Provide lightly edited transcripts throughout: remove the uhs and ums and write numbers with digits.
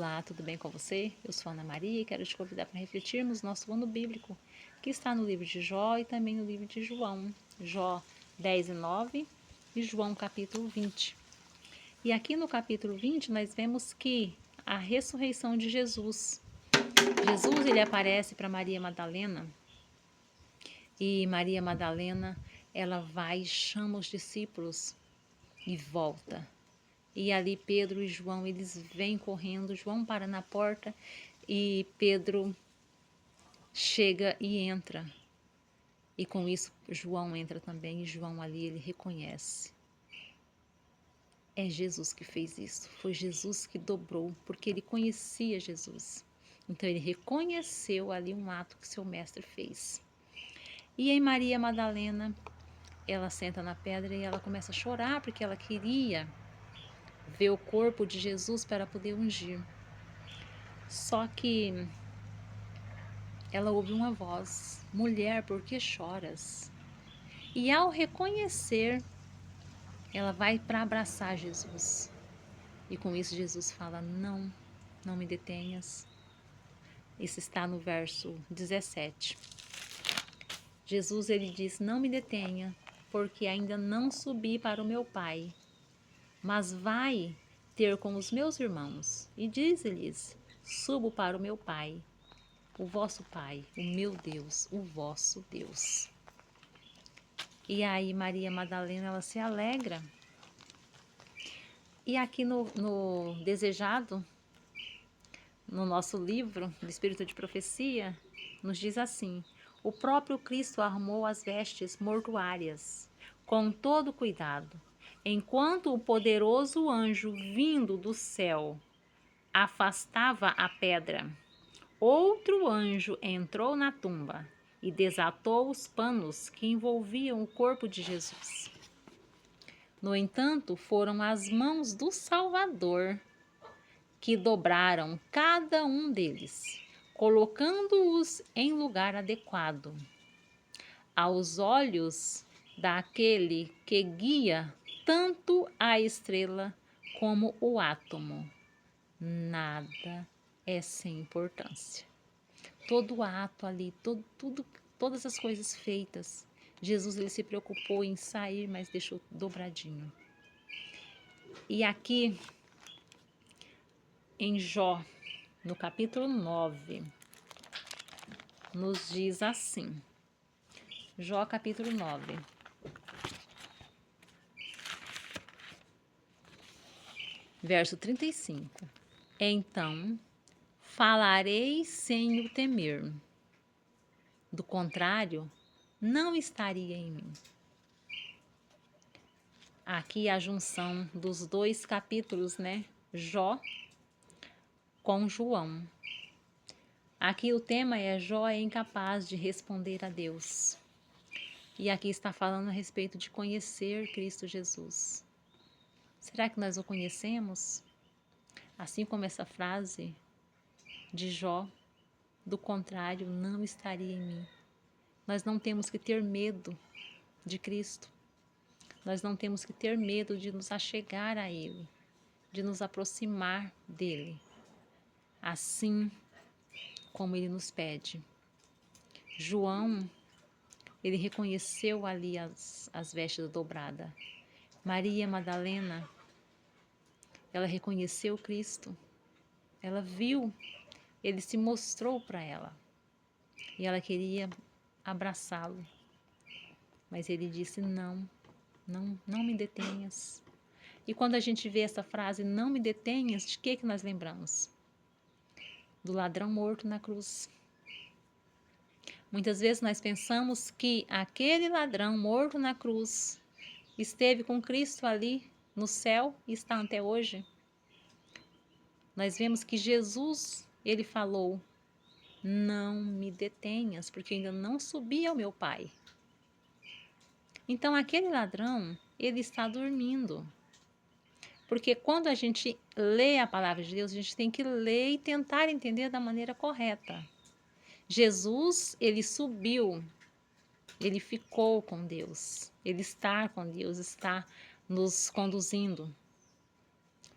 Olá, tudo bem com você? Eu sou Ana Maria e quero te convidar para refletirmos nosso ano bíblico, que está no livro de Jó e também no livro de João. Jó 10 e 9 e João capítulo 20. E aqui no capítulo 20 nós vemos que a ressurreição de Jesus. Jesus ele aparece para Maria Madalena e Maria Madalena ela vai e chama os discípulos e volta. E ali Pedro e João, eles vêm correndo, João para na porta e Pedro chega e entra. E com isso João entra também e João ali ele reconhece. É Jesus que fez isso, foi Jesus que dobrou, porque ele conhecia Jesus. Então ele reconheceu ali um ato que seu mestre fez. E em Maria Madalena, ela senta na pedra e ela começa a chorar porque ela queria ver o corpo de Jesus para poder ungir. Só que ela ouve uma voz: mulher, por que choras? E ao reconhecer, ela vai para abraçar Jesus. E com isso Jesus fala: não, não me detenhas. Isso está no verso 17. Jesus ele diz: não me detenha, porque ainda não subi para o meu Pai, mas vai ter com os meus irmãos. E diz-lhes: subo para o meu Pai, o vosso Pai, o meu Deus, o vosso Deus. E aí Maria Madalena ela se alegra. E aqui no Desejado, no nosso livro do Espírito de Profecia, nos diz assim: o próprio Cristo armou as vestes mortuárias com todo cuidado, enquanto o poderoso anjo vindo do céu afastava a pedra. Outro anjo entrou na tumba e desatou os panos que envolviam o corpo de Jesus. No entanto, foram as mãos do Salvador que dobraram cada um deles, colocando-os em lugar adequado. Aos olhos daquele que guia tanto a estrela como o átomo, nada é sem importância. Todo ato ali, todas as coisas feitas, Jesus ele se preocupou em sair, mas deixou dobradinho. E aqui em Jó, no capítulo 9, nos diz assim, Jó capítulo 9, verso 35. Então falarei sem o temer, do contrário, não estaria em mim. Aqui a junção dos dois capítulos, né? Jó com João. Aqui o tema é Jó é incapaz de responder a Deus. E aqui está falando a respeito de conhecer Cristo Jesus. Será que nós o conhecemos? Assim como essa frase de Jó, do contrário, não estaria em mim. Nós não temos que ter medo de Cristo. Nós não temos que ter medo de nos achegar a Ele, de nos aproximar dEle, assim como Ele nos pede. João, ele reconheceu ali as vestes dobradas. Maria Madalena, ela reconheceu Cristo. Ela viu, ele se mostrou para ela. E ela queria abraçá-lo. Mas ele disse: não, não me detenhas. E quando a gente vê essa frase, não me detenhas, de que nós lembramos? Do ladrão morto na cruz. Muitas vezes nós pensamos que aquele ladrão morto na cruz esteve com Cristo ali no céu e está até hoje. Nós vemos que Jesus, ele falou: não me detenhas, porque ainda não subi ao meu Pai. Então aquele ladrão, ele está dormindo. Porque quando a gente lê a palavra de Deus, a gente tem que ler e tentar entender da maneira correta. Jesus, ele subiu, ele ficou com Deus, ele está com Deus, está nos conduzindo.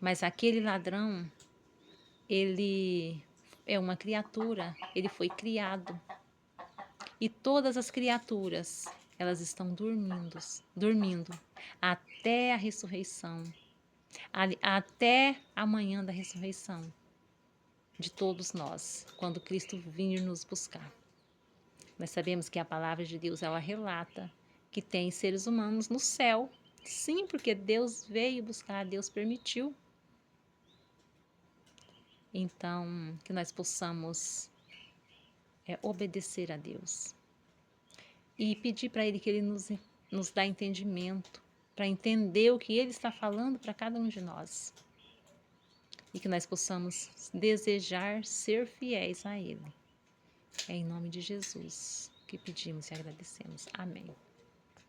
Mas aquele ladrão, ele é uma criatura, ele foi criado. E todas as criaturas, elas estão dormindo até a ressurreição, até amanhã da ressurreição de todos nós, quando Cristo vir nos buscar. Nós sabemos que a palavra de Deus, ela relata que tem seres humanos no céu. Sim, porque Deus veio buscar, Deus permitiu. Então, que nós possamos obedecer a Deus e pedir para Ele que Ele nos dá entendimento, para entender o que Ele está falando para cada um de nós. E que nós possamos desejar ser fiéis a Ele. É em nome de Jesus que pedimos e agradecemos. Amém.